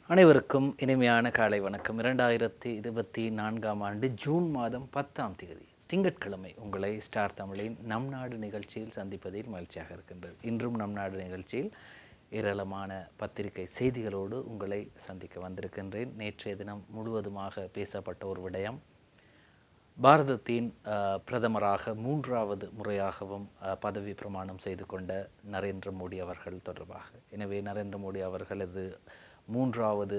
அனைவருக்கும் இனிமையான காலை வணக்கம். 2024ஆம் ஆண்டு ஜூன் மாதம் 10ஆம் தேதி திங்கட்கிழமை உங்களை ஸ்டார் தமிழின் நம் நாடு நிகழ்ச்சியில் சந்திப்பதில் மகிழ்ச்சியாக இருக்கின்றது. இன்றும் நம் நாடு நிகழ்ச்சியில் ஏராளமான பத்திரிகை செய்திகளோடு உங்களை சந்திக்க வந்திருக்கின்றேன். நேற்றைய தினம் முழுவதுமாக பேசப்பட்ட ஒரு விடயம், பாரதத்தின் பிரதமராக மூன்றாவது முறையாகவும் பதவி பிரமாணம் செய்து கொண்ட நரேந்திர மோடி அவர்கள் தொடர்பாக. எனவே நரேந்திர மோடி அவர்களது மூன்றாவது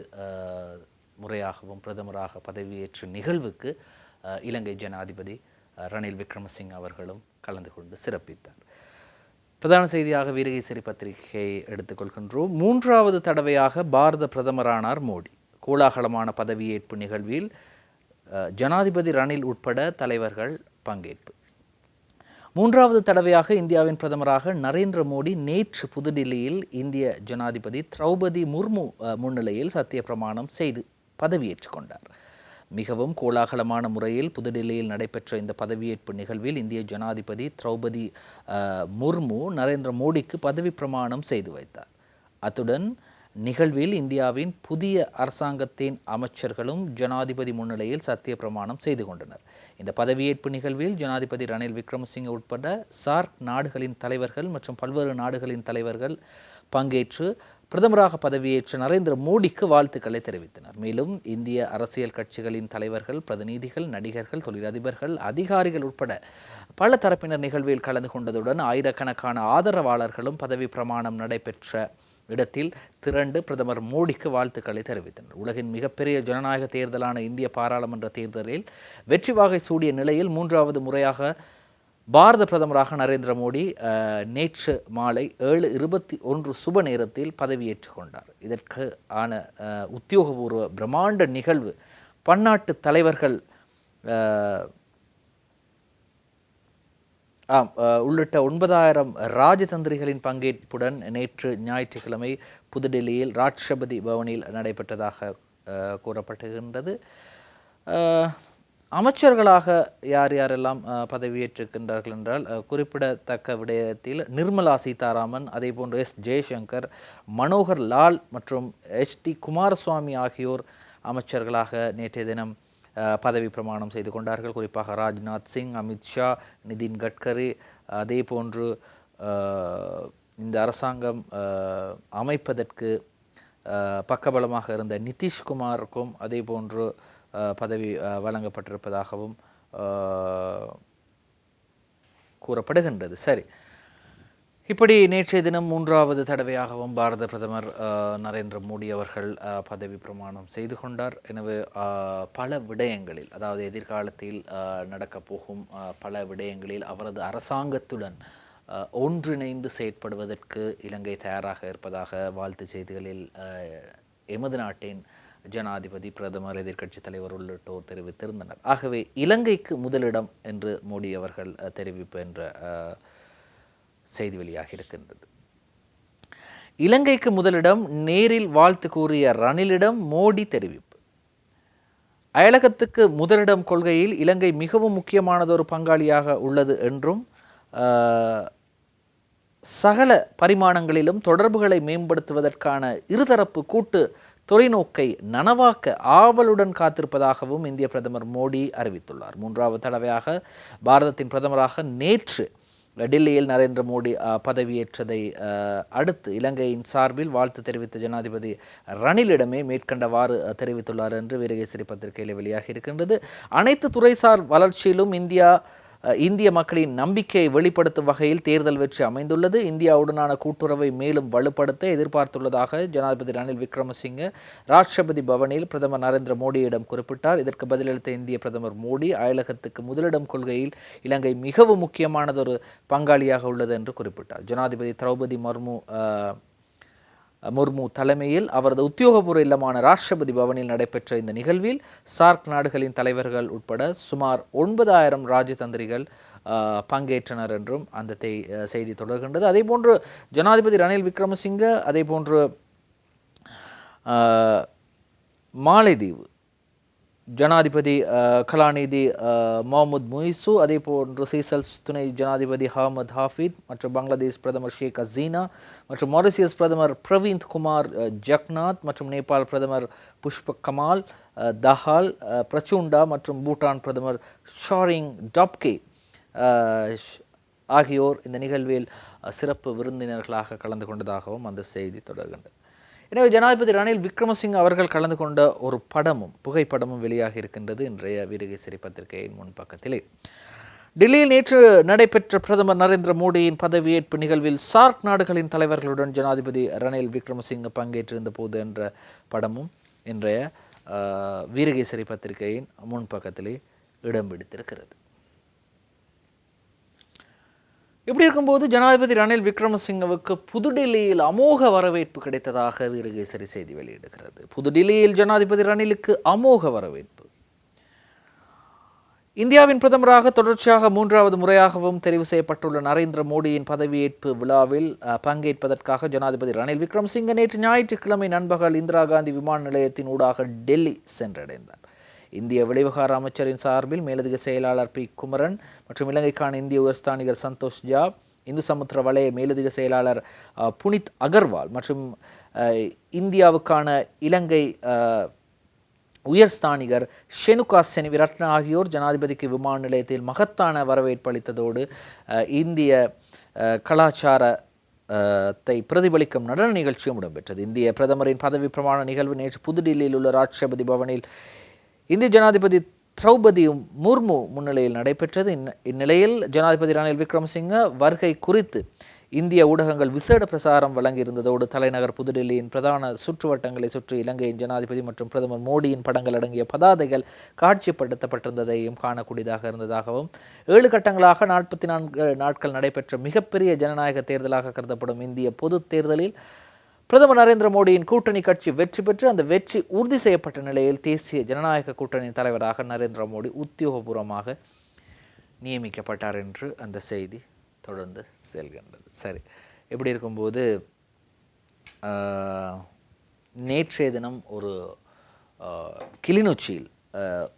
முறையாகவும் பிரதமராக பதவியேற்ற நிகழ்வுக்கு இலங்கை ஜனாதிபதி ரணில் விக்ரமசிங்க அவர்களும் கலந்து கொண்டு சிறப்பித்தார். பிரதான செய்தியாக வீரகேசரி பத்திரிகையை எடுத்துக்கொள்கின்றோம். மூன்றாவது தடவையாக பாரத பிரதமரானார் மோடி. கோலாகலமான பதவியேற்பு நிகழ்வில் ஜனாதிபதி ரணில் உட்பட தலைவர்கள் பங்கேற்பு. மூன்றாவது தடவையாக இந்தியாவின் பிரதமராக நரேந்திர மோடி நேற்று புதுடில்லியில் இந்திய ஜனாதிபதி திரௌபதி முர்மு முன்னிலையில் சத்திய பிரமாணம் செய்து பதவியேற்றுக் கொண்டார். மிகவும் கோலாகலமான முறையில் புதுடில்லியில் நடைபெற்ற இந்த பதவியேற்பு நிகழ்வில் இந்திய ஜனாதிபதி திரௌபதி முர்மு நரேந்திர மோடிக்கு பதவி பிரமாணம் செய்து வைத்தார். அத்துடன் நிகழ்வில் இந்தியாவின் புதிய அரசாங்கத்தின் அமைச்சர்களும் ஜனாதிபதி முன்னிலையில் சத்திய பிரமாணம் செய்து கொண்டனர். இந்த பதவியேற்பு நிகழ்வில் ஜனாதிபதி ரணில் விக்ரமசிங்க உட்பட சார்க் நாடுகளின் தலைவர்கள் மற்றும் பல்வேறு நாடுகளின் தலைவர்கள் பங்கேற்று பிரதமராக பதவியேற்ற நரேந்திர மோடிக்கு வாழ்த்துக்களை தெரிவித்தனர். மேலும் இந்திய அரசியல் கட்சிகளின் தலைவர்கள், பிரதிநிதிகள், நடிகர்கள், தொழிலதிபர்கள், அதிகாரிகள் உட்பட பல தரப்பினர் நிகழ்வில் கலந்து கொண்டதுடன் ஆயிரக்கணக்கான ஆதரவாளர்களும் பதவி பிரமாணம் நடைபெற்ற இடத்தில் திரண்டு பிரதமர் மோடிக்கு வாழ்த்துக்களை தெரிவித்தனர். உலகின் மிகப்பெரிய ஜனநாயக தேர்தலான இந்திய பாராளுமன்ற தேர்தலில் வெற்றி வாகை சூடிய நிலையில் மூன்றாவது முறையாக பாரத பிரதமராக நரேந்திர மோடி நேற்று மாலை 7:21 சுப நேரத்தில் பதவியேற்றுக் கொண்டார். இதற்கு ஆன உத்தியோகபூர்வ பிரம்மாண்ட நிகழ்வு பன்னாட்டு தலைவர்கள் உள்ளிட்ட 9,000 ராஜதந்திரிகளின் பங்கேற்புடன் நேற்று ஞாயிற்றுக்கிழமை புதுடில்லியில் ராஷ்டிரபதி பவனில் நடைபெற்றதாக கூறப்பட்டுகின்றது. அமைச்சர்களாக யார் யாரெல்லாம் பதவியேற்றிருக்கின்றார்கள் என்றால், குறிப்பிடத்தக்க விடயத்தில் நிர்மலா சீதாராமன், அதே போன்று எஸ் ஜெய்சங்கர், மனோகர் லால் மற்றும் HD குமாரசுவாமி ஆகியோர் அமைச்சர்களாக நேற்றைய தினம் பதவி பிரமாணம் செய்து கொண்டார்கள். குறிப்பாக ராஜ்நாத் சிங், அமித்ஷா, நிதின் கட்கரி, அதே போன்று இந்த அரசாங்கம் அமைப்பதற்கு பக்கபலமாக இருந்த நிதிஷ்குமாருக்கும் அதே போன்று பதவி வழங்கப்பட்டிருப்பதாகவும் கூறப்படுகின்றது. சரி, இப்படி நேற்றைய தினம் மூன்றாவது தடவையாகவும் பாரத பிரதமர் நரேந்திர மோடி அவர்கள் பதவி பிரமாணம் செய்து கொண்டார். எனவே பல விடயங்களில், அதாவது எதிர்காலத்தில் நடக்கப் போகும் பல விடயங்களில் அவரது அரசாங்கத்துடன் ஒன்றிணைந்து செயற்படுவதற்கு இலங்கை தயாராக இருப்பதாக வாழ்த்து செய்திகளில் எமது நாட்டின் ஜனாதிபதி, பிரதமர், எதிர்க்கட்சி தலைவர் உள்ளிட்டோர் தெரிவித்திருந்தனர். ஆகவே இலங்கைக்கு முதலிடம் என்று மோடி அவர்கள் தெரிவிப்பு என்ற செய்தி வெளியாக இருக்கின்றது. இலங்கைக்கு முதலிடம், நேரில் வாழ்த்து கூறிய ரணிலிடம் மோடி தெரிவிப்பு. அயலகத்துக்கு முதலிடம் கொள்கையில் இலங்கை மிகவும் முக்கியமானதொரு பங்காளியாக உள்ளது என்றும் சகல பரிமாணங்களிலும் தொடர்புகளை மேம்படுத்துவதற்கான இருதரப்பு கூட்டு தொலைநோக்கை நனவாக்க ஆவலுடன் காத்திருப்பதாகவும் இந்திய பிரதமர் மோடி அறிவித்துள்ளார். மூன்றாவது தடவையாக பாரதத்தின் பிரதமராக நேற்று டெல்லியில் நரேந்திர மோடி பதவியேற்றதை அடுத்து இலங்கையின் சார்பில் வாழ்த்து தெரிவித்த ஜனாதிபதி ரணிலிடமே மேற்கண்டவாறு தெரிவித்துள்ளார் என்று வீரகேசரி பத்திரிகையில் வெளியாகி இருக்கின்றது. அனைத்து துறைசார் வளர்ச்சியிலும் இந்திய மக்களின் நம்பிக்கையை வெளிப்படுத்தும் வகையில் தேர்தல் வெற்றி அமைந்துள்ளது. இந்தியாவுடனான கூட்டுறவை மேலும் வலுப்படுத்த எதிர்பார்த்துள்ளதாக ஜனாதிபதி ரணில் விக்ரமசிங்க ராஷ்டிரபதி பவனில் பிரதமர் நரேந்திர மோடியிடம் குறிப்பிட்டார். இதற்கு பதிலளித்த இந்திய பிரதமர் மோடி, அயலகத்துக்கு முதலிடம் கொள்கையில் இலங்கை மிகவும் முக்கியமானதொரு பங்காளியாக உள்ளது என்று குறிப்பிட்டார். ஜனாதிபதி திரௌபதி முர்மு தலைமையில் அவரது உத்தியோகபூர்வ இல்லமான ராஷ்டிரபதி பவனில் நடைபெற்ற இந்த நிகழ்வில் சார்க் நாடுகளின் தலைவர்கள் உட்பட சுமார் 9,000 ராஜதந்திரிகள் பங்கேற்றனர் என்றும் அந்த செய்தி தொடர்கின்றது. அதே போன்று ஜனாதிபதி ரணில் விக்ரமசிங்க, அதே போன்று மாலைதீவு ஜனாதிபதி கலாநிதி முகமது முயிசு, அதே போன்று சீசல்ஸ் துணை ஜனாதிபதி அஹமத் ஹாஃபித் மற்றும் பங்களாதேஷ் பிரதமர் ஷேக் ஹசீனா மற்றும் மொரிசியஸ் பிரதமர் பிரவீந்த் குமார் ஜக்நாத் மற்றும் நேபாள் பிரதமர் புஷ்பக் கமால் தஹால் பிரச்சுண்டா மற்றும் பூட்டான் பிரதமர் ஷாரிங் டாப்கே ஆகியோர் இந்த நிகழ்வில் சிறப்பு விருந்தினர்களாக கலந்து கொண்டதாகவும் அந்த செய்தி தொடர்கின்றது. எனவே ஜனாதிபதி ரணில் விக்ரமசிங்க அவர்கள் கலந்து கொண்ட ஒரு புகைப்படமும் வெளியாகி இருக்கின்றது இன்றைய வீரகேசரி பத்திரிகையின் முன்பக்கத்திலே. டெல்லியில் நேற்று நடைபெற்ற பிரதமர் நரேந்திர மோடியின் பதவியேற்பு நிகழ்வில் சார்க் நாடுகளின் தலைவர்களுடன் ஜனாதிபதி ரணில் விக்ரமசிங்க பங்கேற்றிருந்த போது என்ற படமும் இன்றைய வீரகேசரி பத்திரிகையின் முன்பக்கத்திலே இடம் பிடித்திருக்கிறது. இப்படி இருக்கும்போது ஜனாதிபதி ரணில் விக்ரமசிங்கவுக்கு புதுடில்லியில் அமோக வரவேற்பு கிடைத்ததாக வீரகேசரி செய்தி வெளியிடுகிறது. புதுடில்லியில் ஜனாதிபதி ரணிலுக்கு அமோக வரவேற்பு. இந்தியாவின் பிரதமராக தொடர்ச்சியாக 3வது முறையாகவும் தெரிவு செய்யப்பட்டுள்ள நரேந்திர மோடியின் பதவியேற்பு விழாவில் பங்கேற்பதற்காக ஜனாதிபதி ரணில் விக்ரமசிங்க நேற்று ஞாயிற்றுக்கிழமை நண்பகல் இந்திரா காந்தி விமான நிலையத்தின் ஊடாக டெல்லி சென்றடைந்தார். இந்திய வெளிவிவகார அமைச்சரின் சார்பில் மேலதிக செயலாளர் பி குமரன் மற்றும் இலங்கைக்கான இந்திய உயர்ஸ்தானிகர் சந்தோஷ் ஜா, இந்து சமுத்திர வலய மேலதிக செயலாளர் புனித் அகர்வால் மற்றும் இந்தியாவுக்கான இலங்கை உயர்ஸ்தானிகர் ஷெனுகா செனிவிரட்ன ஆகியோர் ஜனாதிபதிக்கு விமான நிலையத்தில் மகத்தான வரவேற்பு அளித்ததோடு இந்திய கலாச்சாரத்தை பிரதிபலிக்கும் நடன நிகழ்ச்சியும் இடம்பெற்றது. இந்திய பிரதமரின் பதவி பிரமாண நிகழ்வு நேற்று புதுடில்லியில் உள்ள ராஷ்டிரபதி பவனில் இந்திய ஜனாதிபதி திரௌபதி முர்மு முன்னிலையில் நடைபெற்றது. இந்நிலையில் ஜனாதிபதி ரணில் விக்ரமசிங்க வருகை குறித்து இந்திய ஊடகங்கள் விசேட பிரசாரம் வழங்கியிருந்ததோடு தலைநகர் புதுடில்லியின் பிரதான சுற்றுவட்டங்களை சுற்றி இலங்கையின் ஜனாதிபதி மற்றும் பிரதமர் மோடியின் படங்கள் அடங்கிய பதாதைகள் காட்சிப்படுத்தப்பட்டிருந்ததையும் காணக்கூடியதாக இருந்ததாகவும் 7 கட்டங்களாக 44 நாட்கள் நடைபெற்ற மிகப்பெரிய ஜனநாயக தேர்தலாக கருதப்படும் இந்திய பொது தேர்தலில் பிரதமர் நரேந்திர மோடியின் கூட்டணி கட்சி வெற்றி பெற்று அந்த வெற்றி உறுதி செய்யப்பட்ட நிலையில் தேசிய ஜனநாயக கூட்டணியின் தலைவராக நரேந்திர மோடி உத்தியோகபூர்வமாக நியமிக்கப்பட்டார் என்று அந்த செய்தி தொடர்ந்து செல்கின்றது. சரி, இப்படி இருக்கும்போது நேற்றைய தினம் ஒரு கிளிநொச்சியில்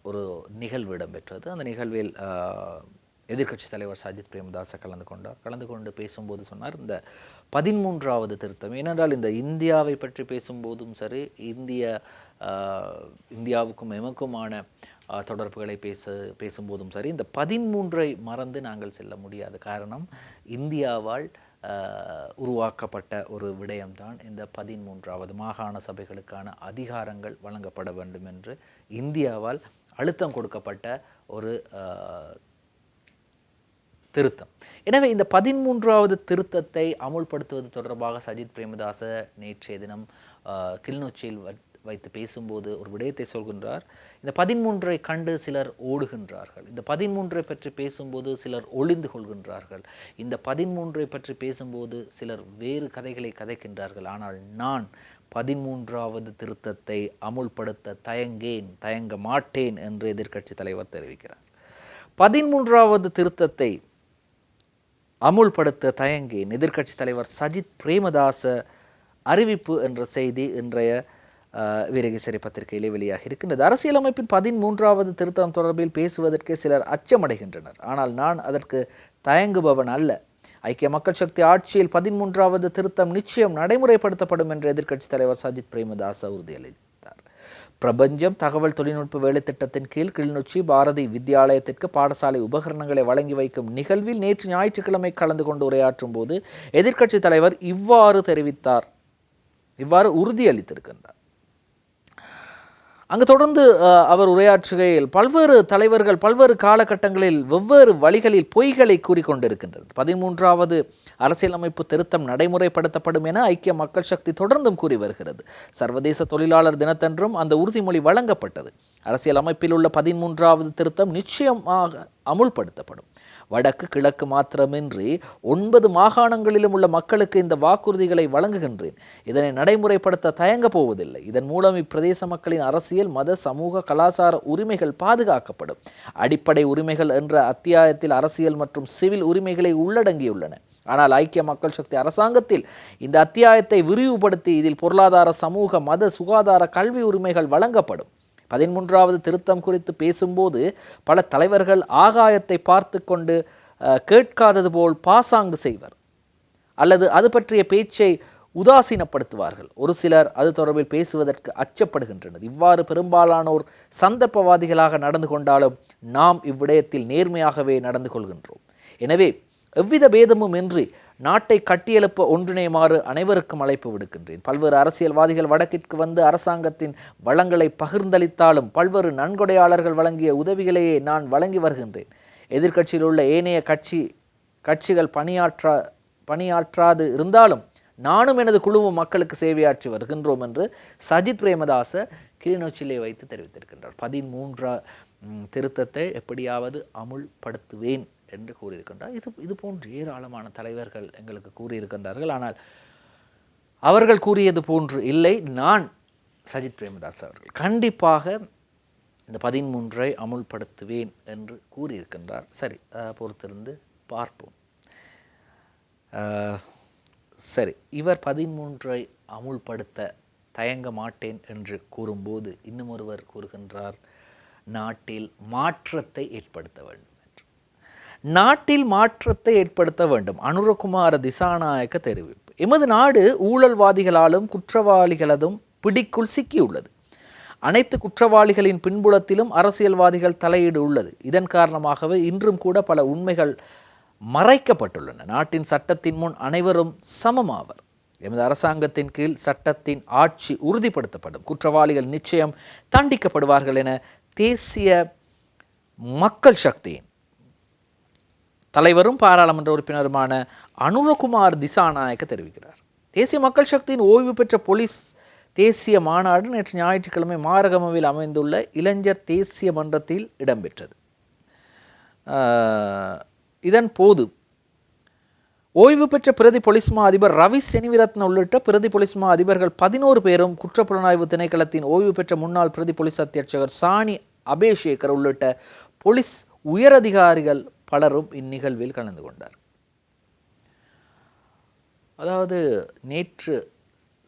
ஒரு நிகழ்வு இடம்பெற்றது. அந்த நிகழ்வில் எதிர்க்கட்சி தலைவர் சஜித் பிரேமதாச கலந்து கொண்டு பேசும்போது சொன்னார், இந்த 13வது திருத்தம், ஏனென்றால் இந்த இந்தியாவை பற்றி பேசும்போதும் சரி, இந்தியாவுக்கும் எமக்குமான தொடர்புகளை பேசும்போதும் சரி, இந்த 13ஐ மறந்து நாங்கள் செல்ல முடியாது. காரணம், இந்தியாவால் உருவாக்கப்பட்ட ஒரு விடயம்தான் இந்த 13வது மாகாண சபைகளுக்கான அதிகாரங்கள் வழங்கப்பட வேண்டும் என்று இந்தியாவால் அழுத்தம் கொடுக்கப்பட்ட ஒரு திருத்தம். எனவே இந்த 13வது திருத்தத்தை அமுல்படுத்துவது தொடர்பாக சஜித் பிரேமதாச நேற்றைய தினம் கிளிநொச்சியில் வைத்து பேசும்போது ஒரு விடயத்தை சொல்கின்றார். இந்த 13ஐ கண்டு சிலர் ஓடுகின்றார்கள், இந்த 13ஐ பற்றி பேசும்போது சிலர் ஒளிந்து கொள்கின்றார்கள், இந்த 13ஐ பற்றி பேசும்போது சிலர் வேறு கதைகளை கதைக்கின்றார்கள். ஆனால் நான் 13வது திருத்தத்தை அமுல்படுத்த தயங்க மாட்டேன் என்று எதிர்க்கட்சி தலைவர் தெரிவிக்கிறார். 13வது திருத்தத்தை அமுல்படுத்த தயங்கேன், எதிர்க்கட்சி தலைவர் சஜித் பிரேமதாச அறிவிப்பு என்ற செய்தி இன்றைய வீரகேசரி பத்திரிகையிலே வெளியாகி இருக்கின்றது. அரசியலமைப்பின் 13வது திருத்தம் தொடர்பில் பேசுவதற்கு சிலர் அச்சமடைகின்றனர். ஆனால் நான் அதற்கு தயங்குபவன் அல்ல. ஐக்கிய மக்கள் சக்தி ஆட்சியில் 13வது திருத்தம் நிச்சயம் நடைமுறைப்படுத்தப்படும் என்று எதிர்க்கட்சி தலைவர் சஜித் பிரேமதாச உறுதியளித்தார். பிரபஞ்சம் தகவல் தொழில்நுட்ப வேலை திட்டத்தின் கீழ் கிளிநொச்சி பாரதி வித்யாலயத்திற்கு பாடசாலை உபகரணங்களை வழங்கி வைக்கும் நிகழ்வில் நேற்று ஞாயிற்றுக்கிழமை கலந்து கொண்டு உரையாற்றும் போது எதிர்க்கட்சி தலைவர் இவ்வாறு உறுதியளித்திருக்கின்றார். அங்கு தொடர்ந்து அவர் உரையாற்றுகையில் பல்வேறு தலைவர்கள் பல்வேறு காலகட்டங்களில் வெவ்வேறு வழிகளில் பொய்களை கூறிக்கொண்டிருக்கின்றனர். 13வது அரசியலமைப்பு திருத்தம் நடைமுறைப்படுத்தப்படும் என ஐக்கிய மக்கள் சக்தி தொடர்ந்தும் கூறி வருகிறது. சர்வதேச தொழிலாளர் தினத்தன்றும் அந்த உறுதிமொழி வழங்கப்பட்டது. அரசியலமைப்பில் உள்ள 13வது திருத்தம் நிச்சயமாக அமுல்படுத்தப்படும். வடக்கு கிழக்கு மாத்திரமின்றி 9 மாகாணங்களிலும் உள்ள மக்களுக்கு இந்த வாக்குறுதிகளை வழங்குகின்றேன். இதனை நடைமுறைப்படுத்த தயங்க போவதில்லை. இதன் மூலம் இப்பிரதேச மக்களின் அரசியல், மத, சமூக, கலாச்சார உரிமைகள் பாதுகாக்கப்படும். அடிப்படை உரிமைகள் என்ற அத்தியாயத்தில் அரசியல் மற்றும் சிவில் உரிமைகளை உள்ளடங்கியுள்ளன. ஆனால் ஐக்கிய மக்கள் சக்தி அரசாங்கத்தில் இந்த அத்தியாயத்தை விரிவுபடுத்தி இதில் பொருளாதார, சமூக, மத, சுகாதார, கல்வி உரிமைகள் வழங்கப்படும். 13வது திருத்தம் குறித்து பேசும்போது பல தலைவர்கள் ஆகாயத்தை பார்த்து கொண்டு கேட்காதது போல் பாசாங்கு செய்வர் அல்லது அது பற்றிய பேச்சை உதாசீனப்படுத்துவார்கள். ஒரு சிலர் அது தொடர்பில் பேசுவதற்கு அச்சப்படுகின்றனர். இவ்வாறு பெரும்பாலானோர் சந்தர்ப்பவாதிகளாக நடந்து கொண்டாலும் நாம் இவ்விடயத்தில் நேர்மையாகவே நடந்து கொள்கின்றோம். எனவே எவ்வித பேதமும் இன்றி நாட்டை கட்டியெழுப்ப ஒன்றிணையுமாறு அனைவருக்கும் அழைப்பு விடுக்கின்றேன். பல்வேறு அரசியல்வாதிகள் வடக்கிற்கு வந்து அரசாங்கத்தின் வளங்களை பகிர்ந்தளித்தாலும் பல்வேறு நன்கொடையாளர்கள் வழங்கிய உதவிகளையே நான் வழங்கி வருகின்றேன். எதிர்க்கட்சியில் உள்ள ஏனைய கட்சிகள் பணியாற்றாது இருந்தாலும் நானும் எனது குழுவும் மக்களுக்கு சேவையாற்றி வருகின்றோம் என்று சஜித் பிரேமதாச கிளிநொச்சியிலே வைத்து தெரிவித்திருக்கின்றார். 13 திருத்தத்தை எப்படியாவது அமுல்படுத்துவேன் என்று கூறியிருக்கின்றார். இது போன்று ஏராளமான தலைவர்கள் எங்களுக்கு கூறியிருக்கின்றார்கள். ஆனால் அவர்கள் கூறியது போன்று இல்லை. நான் சஜித் பிரேமதாஸ் அவர்கள் கண்டிப்பாக இந்த 13ஐ அமுல்படுத்துவேன் என்று கூறியிருக்கின்றார். சரி, பொறுத்திருந்து பார்ப்போம். சரி, இவர் 13ஐ அமுல்படுத்த தயங்க மாட்டேன் என்று கூறும்போது இன்னும் ஒருவர் கூறுகின்றார், நாட்டில் மாற்றத்தை ஏற்படுத்த வேண்டும் என்று. நாட்டில் மாற்றத்தை ஏற்படுத்த வேண்டும். அனுரகுமார திசாநாயக்க தெரிவிப்பு. எமது நாடு ஊழல்வாதிகளாலும் குற்றவாளிகளதும் பிடிக்குள் சிக்கியுள்ளது. அனைத்து குற்றவாளிகளின் பின்புலத்திலும் அரசியல்வாதிகள் தலையீடு உள்ளது. இதன் காரணமாகவே இன்றும் கூட பல உண்மைகள் மறைக்கப்பட்டுள்ளன. நாட்டின் சட்டத்தின் முன் அனைவரும் சமமாவர். எமது அரசாங்கத்தின் கீழ் சட்டத்தின் ஆட்சி உறுதிப்படுத்தப்படும். குற்றவாளிகள் நிச்சயம் தண்டிக்கப்படுவார்கள் என தேசிய மக்கள் சக்தியின் தலைவரும் பாராளுமன்ற உறுப்பினருமான அனுரகுமார் திசாநாயக்க தெரிவிக்கிறார். தேசிய மக்கள் சக்தியின் ஓய்வு பெற்ற போலீஸ் தேசிய மாநாடு நேற்று ஞாயிற்றுக்கிழமை மாரகமவில் அமைந்துள்ள இளைஞர் தேசிய மன்றத்தில் இடம்பெற்றது. இதன் போது ஓய்வு பெற்ற பிரதி பொலிஸ் மா அதிபர் ரவி செனிவிரத்ன உள்ளிட்ட பிரதி பொலிஸ் மா அதிபர்கள் 11 பேரும் குற்றப்புலனாய்வு திணைக்களத்தின் ஓய்வு பெற்ற முன்னாள் பிரதி பொலிஸ் அத்தியட்சகர் சாணி அபேசேகர் உள்ளிட்ட பொலிஸ் உயரதிகாரிகள் பலரும் இந்நிகழ்வில் கலந்து கொண்டார். அதாவது நேற்று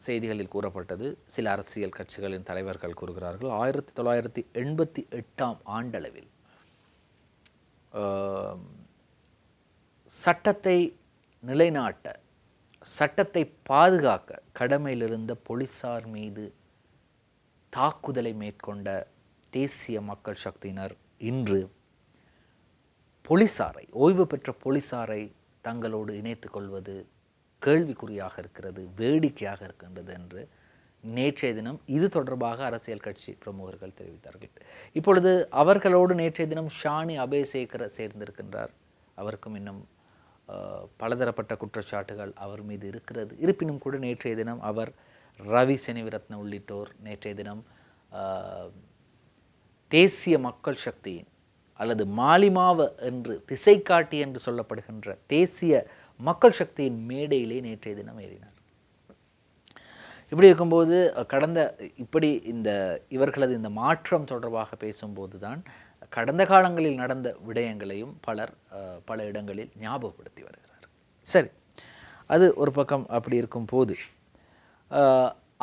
செய்திகளில் கூறப்பட்டது, சில அரசியல் கட்சிகளின் தலைவர்கள் கூறுகிறார்கள் 1988 ஆண்டளவில் சட்டத்தை நிலைநாட்ட, சட்டத்தை பாதுகாக்க கடமையிலிருந்த போலீசார் மீது தாக்குதலை மேற்கொண்ட தேசிய மக்கள் சக்தியினர் இன்று போலீசாரை, ஓய்வு பெற்ற போலீசாரை தங்களோடு இணைத்துக் கொள்வது கேள்விக்குறியாக இருக்கிறது, வேடிக்கையாக இருக்கின்றது என்று நேற்றைய தினம் இது தொடர்பாக அரசியல் கட்சி பிரமுகர்கள் தெரிவித்தார்கள். இப்பொழுது அவர்களோடு நேற்றைய தினம் ஷானி அபேசேகர் சேர்ந்திருக்கின்றார். அவருக்கும் இன்னும் பலதரப்பட்ட குற்றச்சாட்டுகள் அவர் மீது இருக்கிறது. இருப்பினும் கூட நேற்றைய தினம் அவர், ரவி செனிவிரத்ன உள்ளிட்டோர் நேற்றைய தினம் தேசிய மக்கள் சக்தியின் அல்லது மாலிமாவ என்று திசை காட்டி என்று சொல்லப்படுகின்ற தேசிய மக்கள் சக்தியின் மேடையிலே நேற்றைய தினம் ஏறினார். இப்படி இருக்கும்போது இவர்களது இந்த மாற்றம் தொடர்பாக பேசும்போது தான் கடந்த காலங்களில் நடந்த விடயங்களையும் பல இடங்களில் ஞாபகப்படுத்தி வருகிறார். சரி, அது ஒரு பக்கம் அப்படி இருக்கும் போது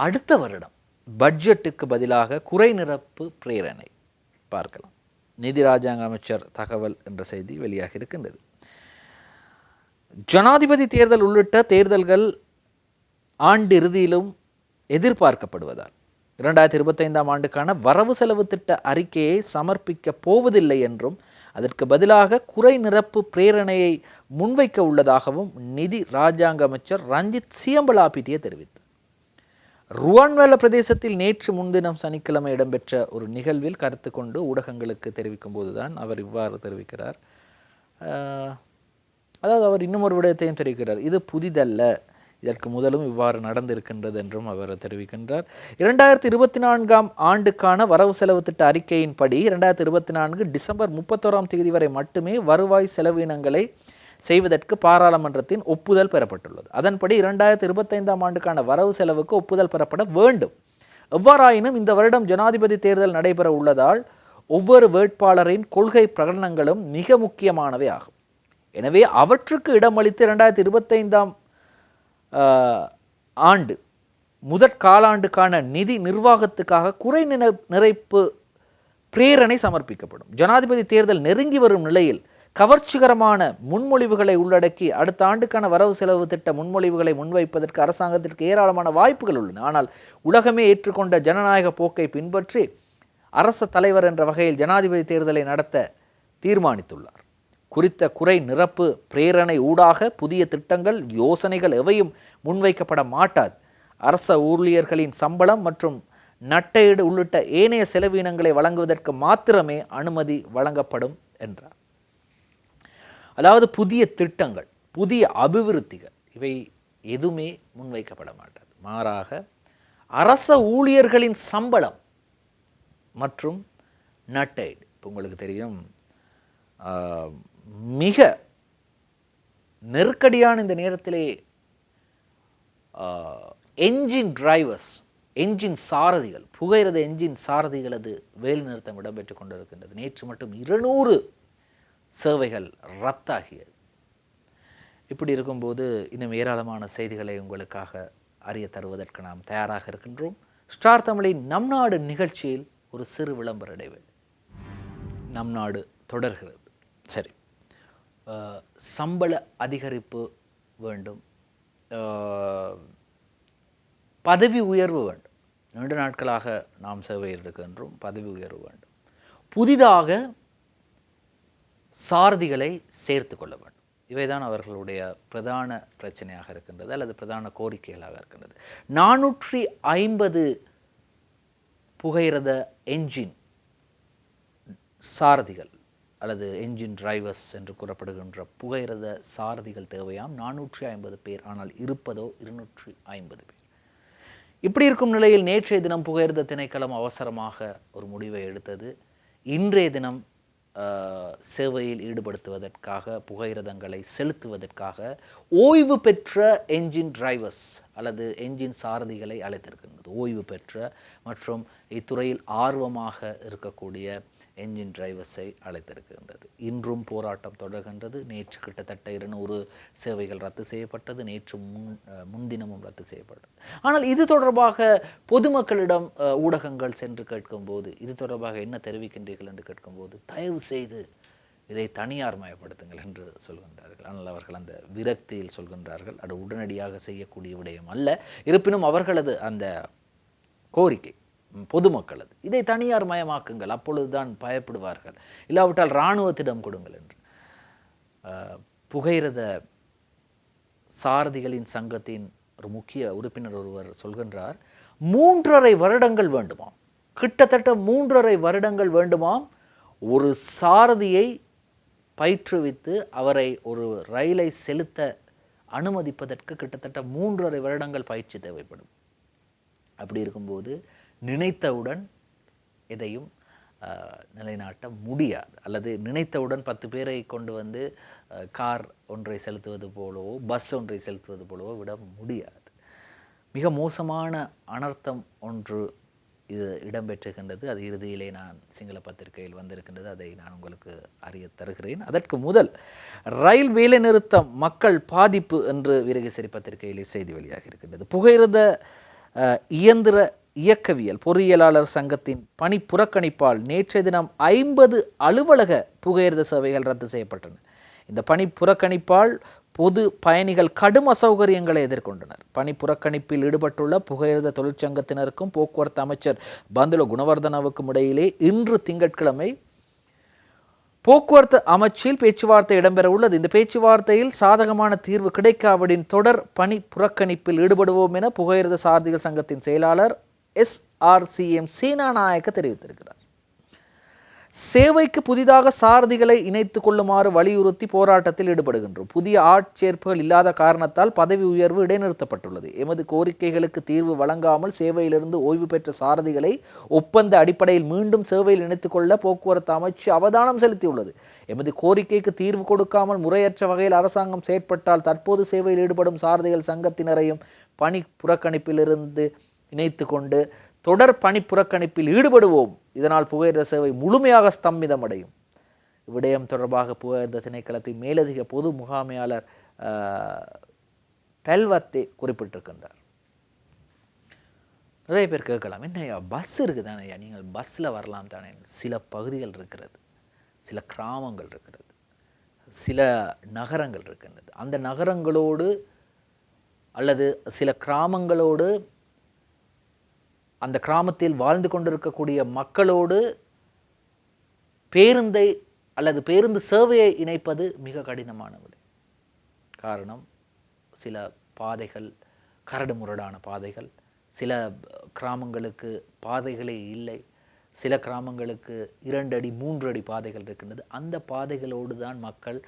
அடுத்த வருடம் பட்ஜெட்டுக்கு பதிலாக குறை நிரப்பு பிரேரணை பார்க்கலாம். நிதி ராஜாங்க அமைச்சர் தகவல் என்ற செய்தி வெளியாக இருக்கின்றது. ஜனாதிபதி தேர்தல் உள்ளிட்ட தேர்தல்கள் ஆண்டு இறுதியிலும் எதிர்பார்க்கப்படுவதால் 2025 ஆண்டுக்கான வரவு செலவு திட்ட அறிக்கையை சமர்ப்பிக்க போவதில்லை என்றும் அதற்கு பதிலாக குறை நிரப்பு பிரேரணையை முன்வைக்க உள்ளதாகவும் நிதி ராஜாங்க அமைச்சர் ரஞ்சித் சியம்பலாபிட்டிய தெரிவித்தார். ருவான்வேல பிரதேசத்தில் நேற்று முன்தினம் சனிக்கிழமை இடம்பெற்ற ஒரு நிகழ்வில் கருத்து கொண்டு ஊடகங்களுக்கு தெரிவிக்கும் போதுதான் அவர் இவ்வாறு தெரிவிக்கிறார். அதாவது அவர் இன்னும் ஒரு விடயத்தையும் தெரிவிக்கிறார். இது புதிதல்ல, இதற்கு முதலும் இவ்வாறு நடந்திருக்கின்றது என்றும் அவர் தெரிவிக்கின்றார். 2024 ஆண்டுக்கான வரவு செலவு திட்ட அறிக்கையின்படி 2024 டிசம்பர் 31 வரை மட்டுமே வருவாய் செலவினங்களை செய்வதற்கு பாராளுமன்றத்தின் ஒப்புதல் பெறப்பட்டுள்ளது. அதன்படி 2025 ஆண்டுக்கான வரவு செலவுக்கு ஒப்புதல் பெறப்பட வேண்டும். எவ்வாறாயினும் இந்த வருடம் ஜனாதிபதி தேர்தல் நடைபெற உள்ளதால் ஒவ்வொரு வேட்பாளரின் கொள்கை பிரகடனங்களும் மிக முக்கியமானவை ஆகும். எனவே அவற்றுக்கு இடமளித்து 2025 ஆண்டு முதற் காலாண்டுக்கான நிதி நிர்வாகத்துக்காக குறை நிரப்பு பிரேரணை சமர்ப்பிக்கப்படும். ஜனாதிபதி தேர்தல் நெருங்கி வரும் நிலையில் கவர்ச்சிகரமான முன்மொழிவுகளை உள்ளடக்கி அடுத்த ஆண்டுக்கான வரவு செலவு திட்ட முன்மொழிவுகளை முன்வைப்பதற்கு அரசாங்கத்திற்கு ஏராளமான வாய்ப்புகள் உள்ளன. ஆனால் உலகமே ஏற்றுக்கொண்ட ஜனநாயக போக்கை பின்பற்றி அரச தலைவர் என்ற வகையில் ஜனாதிபதி தேர்தலை நடத்த தீர்மானித்துள்ளார். குறித்த குறை நிரப்பு பிரேரணை ஊடாக புதிய திட்டங்கள் யோசனைகள் எவையும் முன்வைக்கப்பட மாட்டாது. அரச ஊழியர்களின் சம்பளம் மற்றும் நட்டையீடு உள்ளிட்ட ஏனைய செலவினங்களை வழங்குவதற்கு மாத்திரமே அனுமதி வழங்கப்படும் என்றார். அதாவது புதிய திட்டங்கள், புதிய அபிவிருத்திகள் இவை எதுவுமே முன்வைக்கப்பட மாட்டாது. மாறாக அரச ஊழியர்களின் சம்பளம் மற்றும் நட்டையீடு, இப்போ உங்களுக்கு தெரியும் மிக நெருக்கடியான இந்த நேரத்திலே என்ஜின் டிரைவர்ஸ், என்ஜின் சாரதிகள், புகையிரத என்ஜின் சாரதிகளது வேலைநிறுத்தம் இடம்பெற்றுக் கொண்டிருக்கின்றது. நேற்று மட்டும் 200 சேவைகள் ரத்தாகியது. இப்படி இருக்கும்போது இன்னும் ஏராளமான செய்திகளை உங்களுக்காக அறிய தருவதற்கு நாம் தயாராக இருக்கின்றோம். ஸ்டார் தமிழின் நம் நாடு நிகழ்ச்சியில் ஒரு சிறு விளம்பர இடைவேளை. நம் நாடு தொடர்கிறது. சரி, சம்பள அதிகரிப்பு வேண்டும், பதவி உயர்வு வேண்டும். நீண்ட நாட்களாக நாம் சேவையில் இருக்கின்றோம். பதவி உயர்வு வேண்டும். புதிதாக சாரதிகளை சேர்த்து கொள்ள வேண்டும். இவைதான் அவர்களுடைய பிரதான பிரச்சனையாக இருக்கின்றது அல்லது பிரதான கோரிக்கைகளாக இருக்கின்றது. 450 புகையிரத என்ஜின் சாரதிகள் அல்லது என்ஜின் டிரைவர்ஸ் என்று கூறப்படுகின்ற புகையிரத சாரதிகள் தேவையாம் 450 பேர். ஆனால் இருப்பதோ 250 பேர். இப்படி இருக்கும் நிலையில் நேற்றைய தினம் புகையிரத திணைக்களம் அவசரமாக ஒரு முடிவை எடுத்தது. இன்றைய தினம் சேவையில் ஈடுபடுத்துவதற்காக, புகையிரதங்களை செலுத்துவதற்காக ஓய்வு பெற்ற என்ஜின் டிரைவர்ஸ் அல்லது என்ஜின் சாரதிகளை அழைத்திருக்கின்றது. ஓய்வு பெற்ற மற்றும் இத்துறையில் ஆர்வமாக இருக்கக்கூடிய என்ஜின் டிரைவர்ஸை அழைத்திருக்கின்றது. இன்றும் போராட்டம் தொடர்கின்றது. நேற்று கிட்டத்தட்ட 200 சேவைகள் ரத்து செய்யப்பட்டது. நேற்று முன்தினமும் ரத்து செய்யப்பட்டது. ஆனால் இது தொடர்பாக பொதுமக்களிடம் ஊடகங்கள் சென்று கேட்கும்போது, இது தொடர்பாக என்ன தெரிவிக்கின்றீர்கள் என்று கேட்கும்போது, தயவு செய்து இதை தனியார் மயப்படுத்துங்கள் என்று சொல்கின்றார்கள். ஆனால் அவர்கள் அந்த விரக்தியில் சொல்கின்றார்கள். அது உடனடியாக செய்யக்கூடிய விடயம் அல்ல. இருப்பினும் அவர்களது அந்த கோரிக்கை பொதுமக்களது, இதை தனியார் மயமாக்குங்கள், அப்பொழுதுதான் பயப்படுவார்கள், இல்லாவிட்டால் இராணுவத்திடம் கொடுங்கள் என்று. புகையிரத சாரதிகளின் சங்கத்தின் ஒரு முக்கிய உறுப்பினர் ஒருவர் சொல்கின்றார், 3.5 வருடங்கள் வேண்டுமாம், கிட்டத்தட்ட 3.5 வருடங்கள் வேண்டுமாம் ஒரு சாரதியை பயிற்றுவித்து அவரை ஒரு ரயிலை செலுத்த அனுமதிப்பதற்கு. கிட்டத்தட்ட 3.5 வருடங்கள் பயிற்சி தேவைப்படும். அப்படி இருக்கும்போது நினைத்தவுடன் எதையும் நிலைநாட்ட முடியாது. அல்லது நினைத்தவுடன் 10 பேரை கொண்டு வந்து கார் ஒன்றை செலுத்துவது போலவோ பஸ் ஒன்றை செலுத்துவது போலவோ விட முடியாது. மிக மோசமான அனர்த்தம் ஒன்று இது இடம்பெற்றிருக்கின்றது. அது இறுதியிலே நான் சிங்கள பத்திரிகையில் வந்திருக்கின்றது. அதை நான் உங்களுக்கு அறிய தருகிறேன். அதற்கு முதல், ரயில் வேலை நிறுத்தம் மக்கள் பாதிப்பு என்று வீரகேசரி பத்திரிகையிலே செய்தி வெளியாக இருக்கின்றது. புகையிரத இயந்திர இயக்கவியல் பொறியியலாளர் சங்கத்தின் பணி புறக்கணிப்பால் நேற்றைய தினம் 50 அலுவலக புகையிரத சேவைகள் ரத்து செய்யப்பட்டன. இந்த பணி புறக்கணிப்பால் பொது பயணிகள் கடும் அசௌகரியங்களை எதிர்கொண்டனர். பணி புறக்கணிப்பில் ஈடுபட்டுள்ள புகையிரத தொழிற்சங்கத்தினருக்கும் போக்குவரத்து அமைச்சர் பந்துல குணவர்தனவுக்கும் இடையிலே இன்று திங்கட்கிழமை போக்குவரத்து அமைச்சில் பேச்சுவார்த்தை இடம்பெற உள்ளது. இந்த பேச்சுவார்த்தையில் சாதகமான தீர்வு கிடைக்காவிடின் தொடர் பணி புறக்கணிப்பில் ஈடுபடுவோம் என புகையிரத சாரதிகள் சங்கத்தின் செயலாளர் SRCM சேனாநாயக்க தெரிவித்திருக்கிறார். சேவைக்கு புதிதாக சாரதிகளை இணைத்துக் கொள்ளுமாறு வலியுறுத்தி போராட்டத்தில் ஈடுபடுகின்றோம். புதிய ஆட்சேர்ப்புகள் இல்லாத காரணத்தால் பதவி உயர்வு இடைநிறுத்தப்பட்டுள்ளது. எமது கோரிக்கைகளுக்கு தீர்வு வழங்காமல் சேவையிலிருந்து ஓய்வு பெற்ற சாரதிகளை ஒப்பந்த அடிப்படையில் மீண்டும் சேவையில் இணைத்துக் கொள்ள போக்குவரத்து அமைச்சு அவதானம் செலுத்தியுள்ளது. எமது கோரிக்கைக்கு தீர்வு கொடுக்காமல் முறையற்ற வகையில் அரசாங்கம் செயற்பட்டால் தற்போது சேவையில் ஈடுபடும் சாரதிகள் சங்கத்தினரையும் பணி புறக்கணிப்பிலிருந்து இணைத்து கொண்டு தொடர் பணி புறக்கணிப்பில் ஈடுபடுவோம். இதனால் புகையிரத சேவை முழுமையாக ஸ்தம்பிதமடையும். இவ்விடயம் தொடர்பாக புகையிரத திணைக்களத்தின் மேலதிக பொது முகாமையாளர் பெல்வத்தே குறிப்பிட்டிருக்கின்றார். நிறைய பேர் கேட்கலாம், என்னையா பஸ் இருக்குது தானே ஐயா, நீங்கள் பஸ்ஸில் வரலாம் தானே. சில பகுதிகள் இருக்கிறது, சில கிராமங்கள் இருக்கிறது, சில நகரங்கள் இருக்கின்றது. அந்த நகரங்களோடு அல்லது சில கிராமங்களோடு அந்த கிராமத்தில் வாழ்ந்து கொண்டிருக்கக்கூடிய மக்களோடு பேருந்தை அல்லது பேருந்து சேவையை இணைப்பது மிக கடினமான விடை. காரணம், சில பாதைகள் கரடு முரடான பாதைகள், சில கிராமங்களுக்கு பாதைகளே இல்லை, சில கிராமங்களுக்கு 2 அடி 3 அடி பாதைகள் இருக்கின்றது. அந்த பாதைகளோடு தான் மக்கள்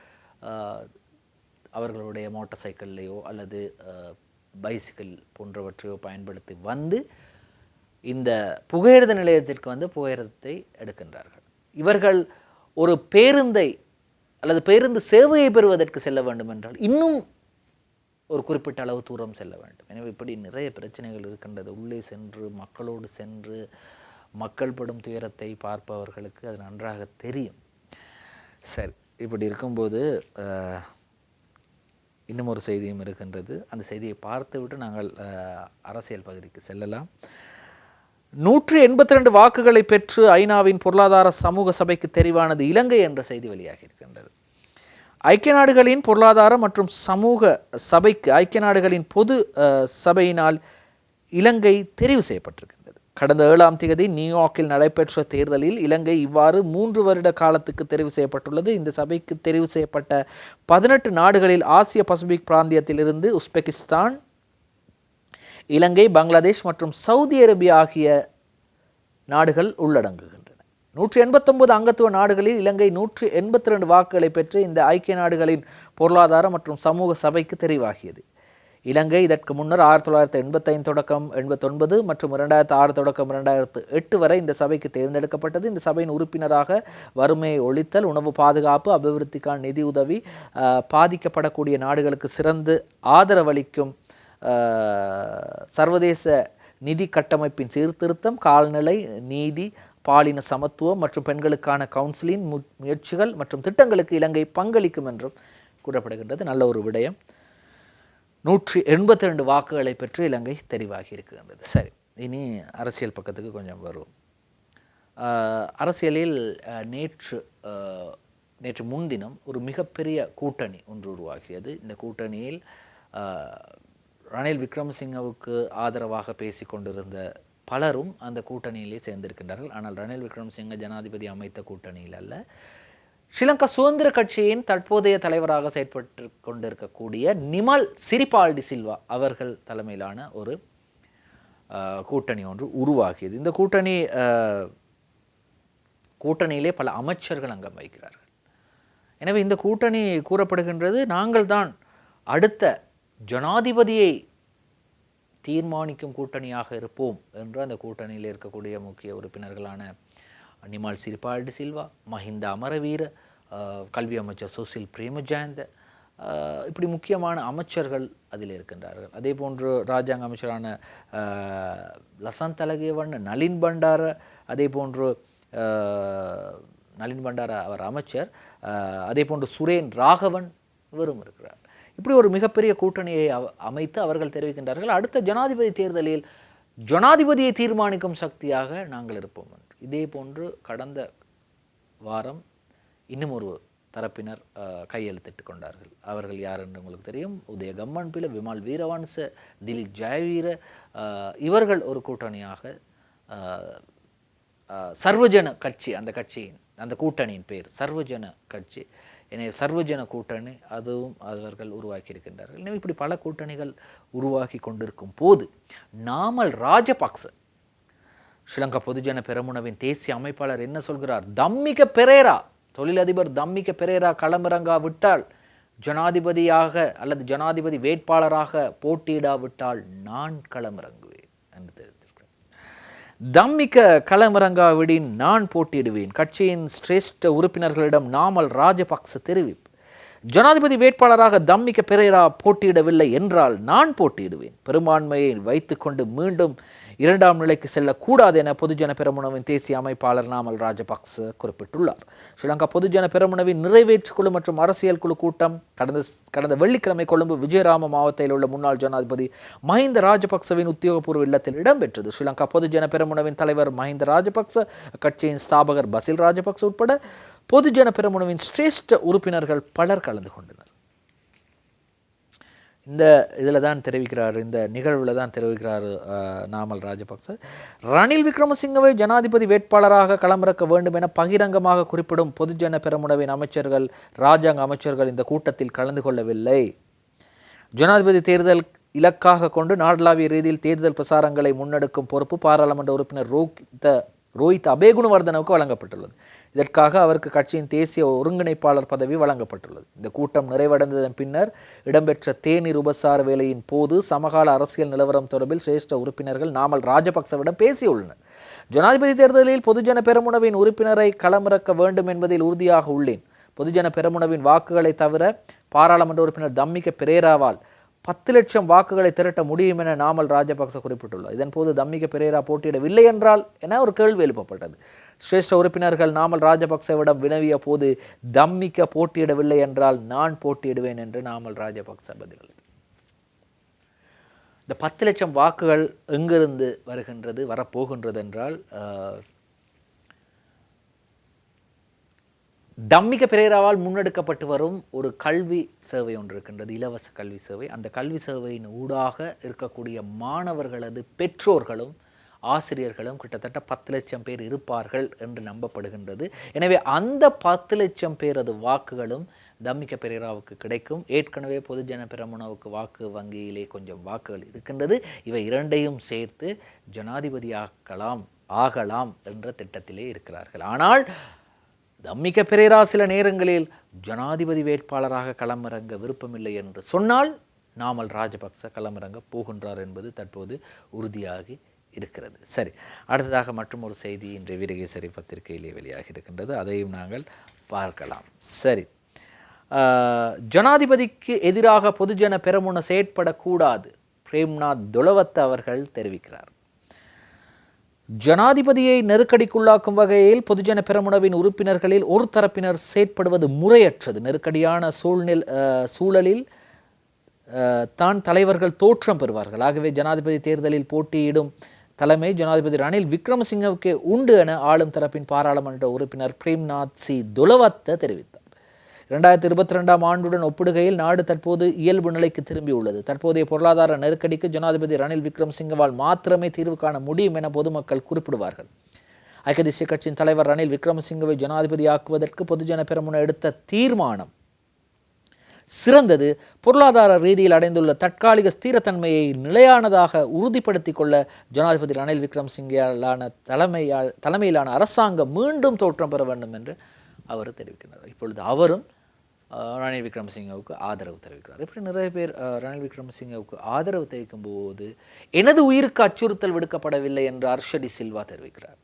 அவர்களுடைய மோட்டார் சைக்கிள்லையோ அல்லது பைசிக்கிள் போன்றவற்றையோ பயன்படுத்தி வந்து இந்த புகையிரத நிலையத்திற்கு வந்து புகையிரதத்தை எடுக்கின்றார்கள். இவர்கள் ஒரு பேருந்தை அல்லது பேருந்து சேவையை பெறுவதற்கு செல்ல வேண்டும் என்றால் இன்னும் ஒரு குறிப்பிட்ட அளவு தூரம் செல்ல வேண்டும். எனவே இப்படி நிறைய பிரச்சனைகள் இருக்கின்றது. உள்ளே சென்று மக்களோடு சென்று மக்கள் படும் துயரத்தை பார்ப்பவர்களுக்கு அது நன்றாக தெரியும். சரி, இப்படி இருக்கும்போது இன்னும் ஒரு செய்தியும் இருக்கின்றது. அந்த செய்தியை பார்த்துவிட்டு நாங்கள் அரசியல் பகுதிக்கு செல்லலாம். 182 வாக்குகளை பெற்று ஐநாவின் பொருளாதார சமூக சபைக்கு தெரிவானது இலங்கை என்ற செய்தி வெளியாகி இருக்கின்றது. ஐக்கிய நாடுகளின் பொருளாதார மற்றும் சமூக சபைக்கு ஐக்கிய நாடுகளின் பொது சபையினால் இலங்கை தெரிவு செய்யப்பட்டிருக்கின்றது. கடந்த 7ஆம் தேதி நியூயார்க்கில் நடைபெற்ற தேர்தலில் இலங்கை இவ்வாறு 3 வருட காலத்துக்கு தெரிவு செய்யப்பட்டுள்ளது. இந்த சபைக்கு தெரிவு செய்யப்பட்ட 18 நாடுகளில் ஆசிய பசிபிக் பிராந்தியத்திலிருந்து உஸ்பெகிஸ்தான், இலங்கை, பங்களாதேஷ் மற்றும் சவுதி அரேபியா ஆகிய நாடுகள் உள்ளடங்குகின்றன. 189 அங்கத்துவ நாடுகளில் இலங்கை 182 வாக்குகளை பெற்று இந்த ஐக்கிய நாடுகளின் பொருளாதார மற்றும் சமூக சபைக்கு தெரிவாகியது. இலங்கை இதற்கு முன்னர் 1985 தொடக்கம் 89 மற்றும் 2006 தொடக்கம் 2008 வரை இந்த சபைக்கு தேர்ந்தெடுக்கப்பட்டது. இந்த சபையின் உறுப்பினராக வறுமையை ஒழித்தல், உணவு பாதுகாப்பு, அபிவிருத்திக்கான நிதி உதவி, பாதிக்கப்படக்கூடிய நாடுகளுக்கு சிறந்து ஆதரவளிக்கும் சர்வதேச நிதி கட்டமைப்பின் சீர்திருத்தம், கால்நிலை நீதி, பாலின சமத்துவம் மற்றும் பெண்களுக்கான கவுன்சிலின் முயற்சிகள் மற்றும் திட்டங்களுக்கு இலங்கை பங்களிக்கும் என்றும் கூறப்படுகின்றது. நல்ல ஒரு விடயம். 182 வாக்குகளை பெற்று இலங்கை தெரிவாகி இருக்கின்றது. சரி, இனி அரசியல் பக்கத்துக்கு கொஞ்சம் வருவோம். அரசியலில் நேற்று முன்தினம் ஒரு மிகப்பெரிய கூட்டணி ஒன்று உருவாகியது. இந்த கூட்டணியில் ரணில் விக்ரமசிங்கவுக்கு ஆதரவாக பேசி கொண்டிருந்த பலரும் அந்த கூட்டணியிலே சேர்ந்திருக்கின்றார்கள். ஆனால் ரணில் விக்ரமசிங்க ஜனாதிபதி அமைத்த கூட்டணியில் அல்ல, ஸ்ரீலங்கா சுதந்திர கட்சியின் தற்போதைய தலைவராக செயற்பட்டு கொண்டிருக்கக்கூடிய நிமல் சிறிபால் டி சில்வா அவர்கள் தலைமையிலான ஒரு கூட்டணி ஒன்று உருவாகியது. இந்த கூட்டணியிலே பல அமைச்சர்கள் அங்கம் வகிக்கிறார்கள். எனவே இந்த கூட்டணி கூறப்படுகின்றது, நாங்கள் தான் அடுத்த ஜனாதிபதியை தீர்மானிக்கும் கூட்டணியாக இருப்போம் என்று அந்த கூட்டணியில் இருக்கக்கூடிய முக்கிய உறுப்பினர்களான நிமல் சிறிபால் டி சில்வா, மஹிந்த அமரவீர, கல்வி அமைச்சர் சுசில் பிரேமஜயந்த, இப்படி முக்கியமான அமைச்சர்கள் அதில் இருக்கின்றார்கள். அதே போன்று ராஜாங்க அமைச்சரான லசந்த் அலகேவன், நளின் பண்டார, அதே போன்று நளின் பண்டார அவர் அமைச்சர், அதே போன்று சுரேன் ராகவன் இவரும் இருக்கிறார். இப்படி ஒரு மிகப்பெரிய கூட்டணியை அமைத்து அவர்கள் தெரிவிக்கின்றார்கள், அடுத்த ஜனாதிபதி தேர்தலில் ஜனாதிபதியை தீர்மானிக்கும் சக்தியாக நாங்கள் இருப்போம் என்று. இதே போன்று கடந்த வாரம் இன்னும் ஒரு தரப்பினர் கையெழுத்திட்டு கொண்டார்கள். அவர்கள் யார் என்று உங்களுக்கு தெரியும். உதய கம்மன்பில, விமல் வீரவன்ச, திலீப் ஜெயவீர, இவர்கள் ஒரு கூட்டணியாக சர்வஜன கட்சி, அந்த கூட்டணியின் பேர் சர்வஜன கட்சி. எனவே சர்வஜன கூட்டணி அதுவும் அவர்கள் உருவாக்கி இருக்கின்றார்கள். எனவே இப்படி பல கூட்டணிகள் உருவாக்கி கொண்டிருக்கும் போது நாமல் ராஜபக்ச, ஸ்ரீலங்கா பொதுஜன பெரமுனவின் தேசிய அமைப்பாளர் என்ன சொல்கிறார்? தம்மிக பெரேரா, தொழிலதிபர் தம்மிக பெரேரா களமிறங்காவிட்டால், ஜனாதிபதியாக அல்லது ஜனாதிபதி வேட்பாளராக போட்டியிடாவிட்டால் நான் களமிறங்குவேன் என்று தெரிவித்திருக்கிறார். தம்மிக களமிறங்காவிடின் நான் போட்டியிடுவேன், கட்சியின் சிரேஷ்ட உறுப்பினர்களிடம் நாமல் ராஜபக்ச தெரிவிப்பு. ஜனாதிபதி வேட்பாளராக தம்மிக பெரேரா போட்டியிடவில்லை என்றால் நான் போட்டியிடுவேன். பெரும்பான்மையை வைத்துக்கொண்டு மீண்டும் இரண்டாம் நிலைக்கு செல்லக்கூடாது என பொதுஜன பெரமுனவின் தேசிய அமைப்பாளர் நாமல் ராஜபக்ச குறிப்பிட்டுள்ளார். ஸ்ரீலங்கா பொதுஜன பெரமுனவின் நிறைவேற்று குழு மற்றும் அரசியல் குழு கூட்டம் கடந்த வெள்ளிக்கிழமை கொழும்பு விஜயராம மாவட்டத்தில் உள்ள முன்னாள் ஜனாதிபதி மஹிந்த ராஜபக்சவின் உத்தியோகபூர்வ இல்லத்தில் இடம்பெற்றது. ஸ்ரீலங்கா பொதுஜன பெரமுனவின் தலைவர் மஹிந்த ராஜபக்ச, கட்சியின் ஸ்தாபகர் பசில் ராஜபக்ச உட்பட பொதுஜன பெரமுனவின் சிரேஷ்ட உறுப்பினர்கள் பலர் கலந்து கொண்டனர். இந்த இதில் தான் தெரிவிக்கிறார், இந்த நிகழ்வில் தான் தெரிவிக்கிறார் நாமல் ராஜபக்ச. ரணில் விக்ரமசிங்கவை ஜனாதிபதி வேட்பாளராக களமிறக்க வேண்டும் என பகிரங்கமாக குறிப்பிடும் பொதுஜன பெரமுனவின் அமைச்சர்கள், ராஜாங்க அமைச்சர்கள் இந்த கூட்டத்தில் கலந்து கொள்ளவில்லை. ஜனாதிபதி தேர்தல் இலக்காக கொண்டு நாடளாவிய ரீதியில் தேர்தல் பிரசாரங்களை முன்னெடுக்கும் பொறுப்பு பாராளுமன்ற உறுப்பினர் ரோஹித் அபேகுணவர்தனவுக்கு வழங்கப்பட்டுள்ளது. இதற்காக அவருக்கு கட்சியின் தேசிய ஒருங்கிணைப்பாளர் பதவி வழங்கப்பட்டுள்ளது. இந்த கூட்டம் நிறைவடைந்ததன் பின்னர் இடம்பெற்ற தேநீர் உபசார வேலையின் போது சமகால அரசியல் நிலவரம் தொடர்பில் சிரேஷ்ட உறுப்பினர்கள் நாமல் ராஜபக்சவிடம் பேசியுள்ளனர். ஜனாதிபதி தேர்தலில் பொதுஜன பெரமுனவின் உறுப்பினரை களமிறக்க வேண்டும் என்பதில் உறுதியாக உள்ளேன். பொதுஜன பெரமுனவின் வாக்குகளை தவிர பாராளுமன்ற உறுப்பினர் தம்மிக பெரேராவால் 10 லட்சம் வாக்குகளை திரட்ட முடியும் என நாமல் ராஜபக்ச குறிப்பிட்டுள்ளார். இதன்போது தம்மிக பெரேரா போட்டியிடவில்லை என்றால் என ஒரு கேள்வி எழுப்பப்பட்டது. சிரேஷ்ட உறுப்பினர்கள் நாமல் ராஜபக்சவிடம் வினவிய போது தம்மிக போட்டியிடவில்லை என்றால் நான் போட்டியிடுவேன் என்று நாமல் ராஜபக்ச பதிலளித்தார். இந்த 10 லட்சம் வாக்குகள் எங்கிருந்து வருகின்றது, வரப்போகின்றது என்றால் தம்மிக பெரேராவால் முன்னெடுக்கப்பட்டு வரும் ஒரு கல்வி சேவை ஒன்று இருக்கின்றது, இலவச கல்வி சேவை. அந்த கல்வி சேவையின் ஊடாக இருக்கக்கூடிய மாணவர்களது பெற்றோர்களும் ஆசிரியர்களும் கிட்டத்தட்ட 10 லட்சம் பேர் இருப்பார்கள் என்று நம்பப்படுகின்றது. எனவே அந்த 10 லட்சம் பேரது வாக்குகளும் தம்மிக பெரேராவுக்கு கிடைக்கும். ஏற்கனவே பொதுஜன பெரமுனவுக்கு வாக்கு வங்கியிலே கொஞ்சம் வாக்குகள் இருக்கின்றது. இவை இரண்டையும் சேர்த்து ஆகலாம் என்ற திட்டத்திலே இருக்கிறார்கள். ஆனால் தம்மிக பெரேரா சில நேரங்களில் ஜனாதிபதி வேட்பாளராக களமிறங்க விருப்பமில்லை என்று சொன்னால் நாமல் ராஜபக்ச களமிறங்க போகின்றார் என்பது தற்போது உறுதியாகி இருக்கிறது. சரி, அடுத்ததாக மற்றும் ஒரு செய்தி இன்றைய வீரகேசரி பத்திரிகையிலே வெளியாகி இருக்கின்றது, அதையும் நாங்கள் பார்க்கலாம். சரி, ஜனாதிபதிக்கு எதிராக பொதுஜன பெரமுன செயற்படக்கூடாது பிரேம்நாத் தொலவத்த அவர்கள் தெரிவிக்கிறார். ஜனாதிபதியை நெருக்கடிக்குள்ளாக்கும் வகையில் பொதுஜன பெரமுனவின் உறுப்பினர்களில் ஒரு தரப்பினர் செயற்படுவது முறையற்றது. நெருக்கடியான சூழலில் தான் தலைவர்கள் தோற்றம் பெறுவார்கள். ஆகவே ஜனாதிபதி தேர்தலில் போட்டியிடும் தலைமை ஜனாதிபதி ரணில் விக்ரமசிங்கவுக்கு உண்டு என ஆளும் தரப்பின் பாராளுமன்ற உறுப்பினர் பிரேம்நாத் தொலவத்த தெரிவித்தார். 2022ஆம் ஆண்டுடன் ஒப்பிடுகையில் நாடு தற்போது இயல்பு நிலைக்கு திரும்பியுள்ளது. தற்போதைய பொருளாதார நெருக்கடிக்கு ஜனாதிபதி ரணில் விக்ரமசிங்கவால் மாத்திரமே தீர்வு காண முடியும் என பொதுமக்கள் குறிப்பிடுவார்கள். ஐக்கிய தேசிய கட்சியின் தலைவர் ரணில் விக்ரமசிங்கவை ஜனாதிபதியாக்குவதற்கு பொதுஜன பெரமுன எடுத்த தீர்மானம் சிறந்தது. பொருளாதார ரீதியில் அடைந்துள்ள தற்காலிக ஸ்திரத்தன்மையை நிலையானதாக உறுதிப்படுத்திக் கொள்ள ஜனாதிபதி ரணில் விக்ரமசிங்களான தலைமையிலான அரசாங்கம் மீண்டும் தோற்றம் பெற வேண்டும் என்று அவர் தெரிவிக்கிறார். இப்பொழுது அவரும் ரணில் விக்ரமசிங்கவுக்கு ஆதரவு தெரிவிக்கிறார். இப்படி நிறைய பேர் ரணில் விக்ரமசிங்கவுக்கு ஆதரவு தெரிவிக்கும் போது எனது உயிருக்கு அச்சுறுத்தல் விடுக்கப்படவில்லை என்று அர்ஷடி சில்வா தெரிவிக்கிறார்.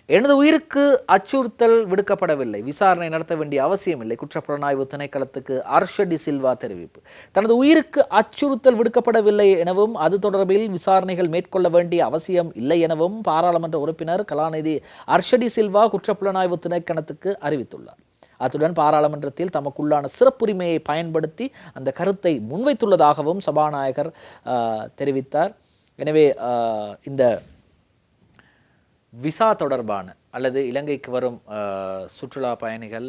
எனது உயிருக்கு அச்சுறுத்தல் விடுக்கப்படவில்லை, விசாரணை நடத்த வேண்டிய அவசியம் இல்லை, குற்றப்புலனாய்வு திணைக்களத்துக்கு அர்ஷடி சில்வா தெரிவிப்பு. தனது உயிருக்கு அச்சுறுத்தல் விடுக்கப்படவில்லை எனவும் அது தொடர்பில் விசாரணைகள் மேற்கொள்ள வேண்டிய அவசியம் இல்லை எனவும் பாராளுமன்ற உறுப்பினர் கலாநிதி அர்ஷடி சில்வா குற்றப்புலனாய்வு திணைக்களத்துக்கு அறிவித்துள்ளார். அத்துடன் பாராளுமன்றத்தில் தமக்குள்ளான சிறப்புரிமையை பயன்படுத்தி அந்த கருத்தை முன்வைத்துள்ளதாகவும் சபாநாயகர் தெரிவித்தார். எனவே இந்த விசா தொடர்பான அல்லது இலங்கைக்கு வரும் சுற்றுலா பயணிகள்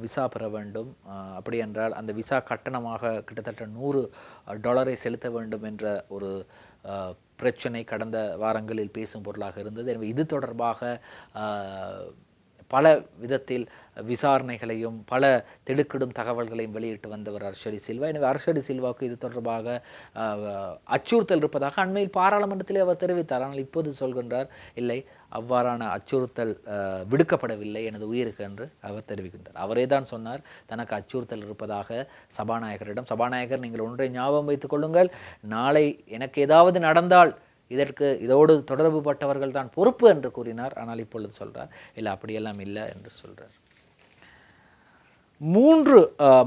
விசா பெற வேண்டும், அப்படி என்றால் அந்த விசா கட்டணமாக கிட்டத்தட்ட $100 செலுத்த வேண்டும் என்ற ஒரு பிரச்சனை கடந்த வாரங்களில் பேசும் பொருளாக இருந்தது. எனவே இது தொடர்பாக பல விதத்தில் விசாரணைகளையும் பல திடுக்கிடும் தகவல்களையும் வெளியிட்டு வந்தவர் அர்ஷடி சில்வா. எனவே அர்ஷடி சில்வாவுக்கு இது தொடர்பாக அச்சுறுத்தல் இருப்பதாக அண்மையில் பாராளுமன்றத்திலே அவர் தெரிவித்தார். ஆனால் இப்போது சொல்கின்றார், இல்லை, அவ்வாறான அச்சுறுத்தல் விடுக்கப்படவில்லை எனது உயிருக்கு என்று அவர் தெரிவிக்கின்றார். அவரே தான் சொன்னார் தனக்கு அச்சுறுத்தல் இருப்பதாக சபாநாயகரிடம். சபாநாயகர், நீங்கள் ஒன்றை ஞாபகம் வைத்துக் கொள்ளுங்கள், நாளை எனக்கு ஏதாவது நடந்தால் இதோடு தொடர்பு பட்டவர்கள் தான் பொறுப்பு என்று கூறினார். ஆனால் இப்பொழுது சொல்றார், இல்லை, அப்படியெல்லாம் இல்லை என்று சொல்றார். 3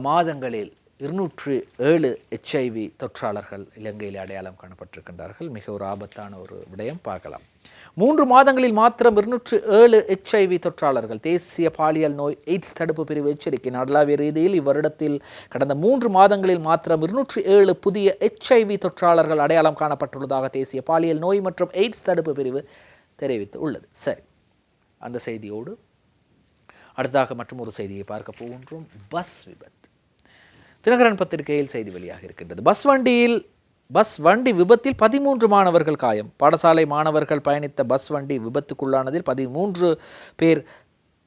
மாதங்களில் 207 HIV தொற்றாளர்கள் இலங்கையில் அடையாளம் காணப்பட்டிருக்கின்றார்கள். மிக ஒரு ஆபத்தான ஒரு விடயம் பார்க்கலாம். 3 மாதங்களில் மாத்திரம் 207 HIV தொற்றாளர்கள். தேசிய பாலியல் நோய் எய்ட்ஸ் தடுப்பு பிரிவு எச்சரிக்கை. நாடளாவிய ரீதியில் இவ்வருடத்தில் கடந்த 3 மாதங்களில் மாத்திரம் 207 புதிய HIV தொற்றாளர்கள் அடையாளம் காணப்பட்டுள்ளதாக தேசிய பாலியல் நோய் மற்றும் எய்ட்ஸ் தடுப்பு பிரிவு தெரிவித்து உள்ளது. சரி, அந்த செய்தியோடு அடுத்ததாக மற்றும் ஒரு செய்தியை பார்க்க போகின்றோம். பஸ் விபத்து. தினகரன் பத்திரிகையில் செய்தி வெளியாக இருக்கின்றது. பஸ் வண்டி விபத்தில் 13 மாணவர்கள் காயம். பாடசாலை மாணவர்கள் பயணித்த பஸ் வண்டி விபத்துக்குள்ளானதில் 13 பேர்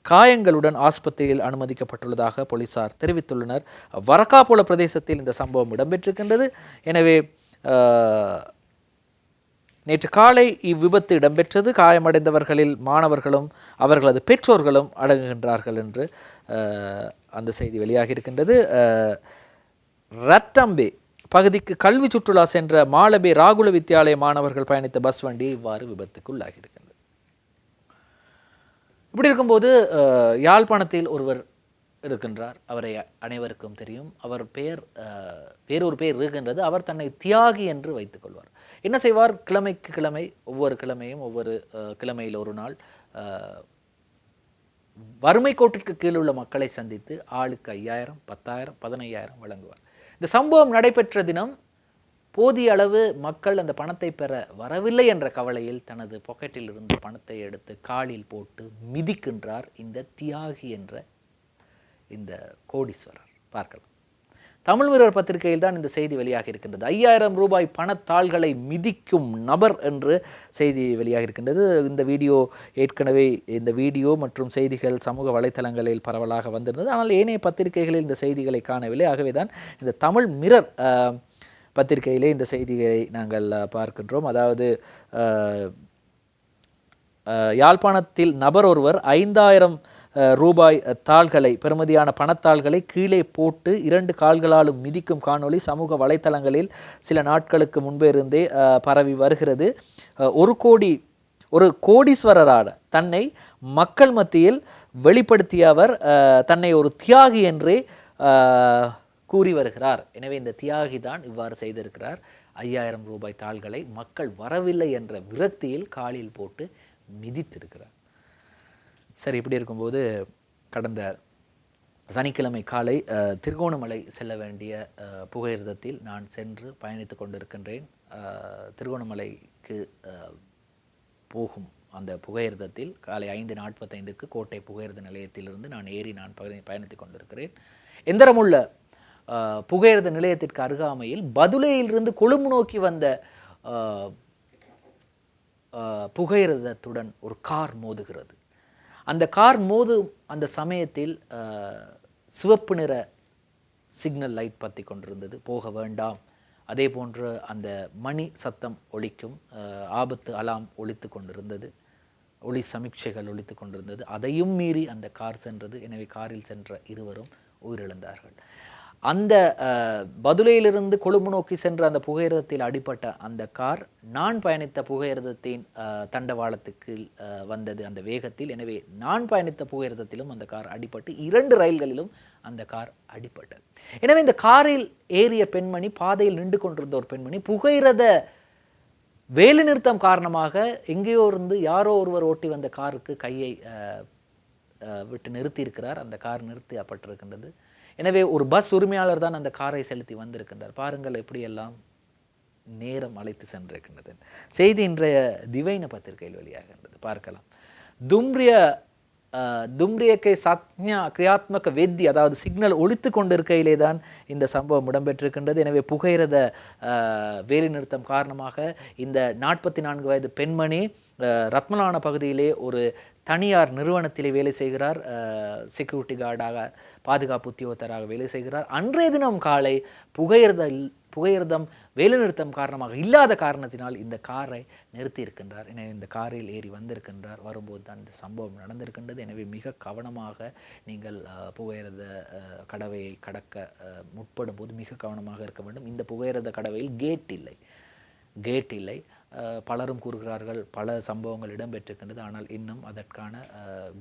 காயங்களுடன் ஆஸ்பத்திரியில் அனுமதிக்கப்பட்டுள்ளதாக போலீசார் தெரிவித்துள்ளனர். வரக்காபுல பிரதேசத்தில் இந்த சம்பவம் இடம்பெற்றிருக்கின்றது. எனவே நேற்று காலை இவ்விபத்து இடம்பெற்றது. காயமடைந்தவர்களில் மாணவர்களும் அவர்களது பெற்றோர்களும் அடங்குகின்றார்கள் என்று அந்த செய்தி வெளியாகி இருக்கின்றது. ரத்தம்பே பகுதிக்கு கல்வி சுற்றுலா சென்ற மாலபே ராகுல வித்தியாலய மாணவர்கள் பயணித்த பஸ் வண்டி இவ்வாறு விபத்துக்குள்ளாகி இருக்கின்றது. இப்படி இருக்கும்போது யாழ்ப்பாணத்தில் ஒருவர் இருக்கின்றார். அவரை அனைவருக்கும் தெரியும். அவர் வேறொரு பெயர் இருக்கின்றது. அவர் தன்னை தியாகி என்று வைத்துக் கொள்வார். என்ன செய்வார்? கிழமைக்கு கிழமை, ஒவ்வொரு கிழமையும் ஒவ்வொரு கிழமையில் ஒரு நாள் வறுமை கோட்டிற்கு கீழ் உள்ள மக்களை சந்தித்து ஆளுக்கு 5000, 10,000, 15,000 வழங்குவார். இந்த சம்பவம் நடைபெற்ற தினம் போதிய அளவு மக்கள் அந்த பணத்தை பெற வரவில்லை என்ற கவலையில் தனது பாக்கெட்டில் இருந்து பணத்தை எடுத்து காலில் போட்டு மிதிக்கின்றார் இந்த தியாகி என்ற இந்த கோடீஸ்வரர். பார்க்கலாம். தமிழ் மிரர் பத்திரிகையில் தான் இந்த செய்தி வெளியாக இருக்கின்றது. 5000 ரூபாய் பணத்தாள்களை மிதிக்கும் நபர் என்று செய்தி வெளியாக இருக்கின்றது. இந்த வீடியோ மற்றும் செய்திகள் சமூக வலைத்தளங்களில் பரவலாக வந்திருந்தது. ஆனால் ஏனைய பத்திரிகைகளில் இந்த செய்திகளை காணவில்லை. ஆகவே தான் இந்த தமிழ் மிரர் பத்திரிகையிலே இந்த செய்திகளை நாங்கள் பார்க்கின்றோம். அதாவது யாழ்ப்பாணத்தில் நபர் ஒருவர் 5000 ரூபாய் தாள்களை, பெறுமதியான பணத்தாள்களை கீழே போட்டு 2 கால்களாலும் மிதிக்கும் காணொளி சமூக வலைத்தளங்களில் சில நாட்களுக்கு முன்பே இருந்தே பரவி வருகிறது. ஒரு கோடீஸ்வரரான தன்னை மக்கள் மத்தியில் வெளிப்படுத்திய அவர் தன்னை ஒரு தியாகி என்றே கூறி வருகிறார். எனவே இந்த தியாகி தான் இவ்வாறு செய்திருக்கிறார். 5000 ரூபாய் தாள்களை மக்கள் வரவில்லை என்ற விரக்தியில் காலில் போட்டு மிதித்திருக்கிறார். சரி, இப்படி இருக்கும்போது கடந்த சனிக்கிழமை காலை திருகோணமலை செல்ல வேண்டிய புகையிரதத்தில் நான் சென்று பயணித்து கொண்டிருக்கின்றேன். திருகோணமலைக்கு போகும் அந்த புகையிரதத்தில் காலை 5:45 கோட்டை புகையிரத நிலையத்திலிருந்து நான் பயணித்து கொண்டிருக்கிறேன். எந்திரமுள்ள புகையிரத நிலையத்திற்கு அருகாமையில் பதுளையிலிருந்து கொழும்பு நோக்கி வந்த புகையிரதத்துடன் ஒரு கார் மோதுகிறது. அந்த கார் மோதும் அந்த சமயத்தில் சிவப்பு நிற சிக்னல் லைட் பற்றி கொண்டிருந்தது, போக வேண்டாம். அதே போன்று அந்த மணி சத்தம் ஒலிக்கும், ஆபத்து அலாம் ஒலித்து கொண்டிருந்தது, ஒளி சமீட்சைகள் ஒலித்து கொண்டிருந்தது. அதையும் மீறி அந்த கார் சென்றது. எனவே காரில் சென்ற இருவரும் உயிரிழந்தார்கள். அந்த பதுளையிலிருந்து கொழும்பு நோக்கி சென்ற அந்த புகையிரதத்தில் அடிபட்ட அந்த கார் நான் பயணித்த புகையிரதத்தின் தண்டவாளத்துக்கு வந்தது அந்த வேகத்தில். எனவே நான் பயணித்த புகையிரதத்திலும் அந்த கார் அடிபட்டு 2 ரயில்களிலும் அந்த கார் அடிபட்டது. எனவே இந்த காரில் ஏறிய பெண்மணி, பாதையில் நின்று கொண்டிருந்த ஒரு பெண்மணி, புகையிரத வேலைநிறுத்தம் காரணமாக எங்கேயோ இருந்து யாரோ ஒருவர் ஓட்டி வந்த காருக்கு கையை விட்டு நிறுத்தியிருக்கிறார். அந்த கார் நிறுத்தப்பட்டிருக்கின்றது. எனவே ஒரு பஸ் உரிமையாளர் தான் அந்த காரை செலுத்தி வந்திருக்கின்றார். பாருங்கள் எப்படியெல்லாம் நேரம் அழைத்து சென்றிருக்கின்றது. செய்தி இன்றைய திவைன பத்திரிகையில் வெளியாகின்றது. பார்க்கலாம். தும்ரியக்கை சத்யா கிரியாத்மக வெத்தி, அதாவது சிக்னல் ஒலித்து கொண்டிருக்கையிலே தான் இந்த சம்பவம் இடம்பெற்றிருக்கின்றது. எனவே புகையிரத வேலைநிறுத்தம் காரணமாக இந்த 44 வயது பெண்மணி ரத்மலான பகுதியிலே ஒரு தனியார் நிறுவனத்திலே வேலை செய்கிறார். செக்யூரிட்டி கார்டாக, பாதுகாப்பு உத்தியோகத்தராக வேலை செய்கிறார். அன்றைய தினம் காலை புகையிரதம் வேலைநிறுத்தம் காரணமாக இல்லாத காரணத்தினால் இந்த காரை நிறுத்தி இருக்கின்றார். எனவே இந்த காரில் ஏறி வந்திருக்கின்றார். வரும்போது தான் இந்த சம்பவம் நடந்திருக்கின்றது. எனவே மிக கவனமாக நீங்கள் புகையிரத கடவையை கடக்க முற்படும் போது மிக கவனமாக இருக்க வேண்டும். இந்த புகையிரத கடவையில் கேட் இல்லை. கேட் இல்லை. பலரும் கூறுகிறார்கள் பல சம்பவங்கள் இடம்பெற்றிருக்கின்றது, ஆனால் இன்னும் அதற்கான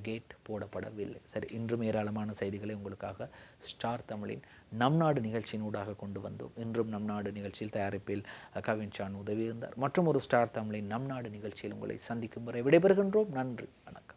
கேட் போடப்படவில்லை. சரி, இன்றும் ஏராளமான செய்திகளை உங்களுக்காக ஸ்டார் தமிழின் நம் நாடு நிகழ்ச்சியினூடாக கொண்டு வந்தோம். இன்றும் நம் நாடு நிகழ்ச்சியில் தயாரிப்பில் கவின்சான் உதவி இருந்தார். மற்றும் ஒரு ஸ்டார் தமிழின் நம் நாடு நிகழ்ச்சியில் உங்களை சந்திக்கும் வரை விடைபெறுகின்றோம். நன்றி, வணக்கம்.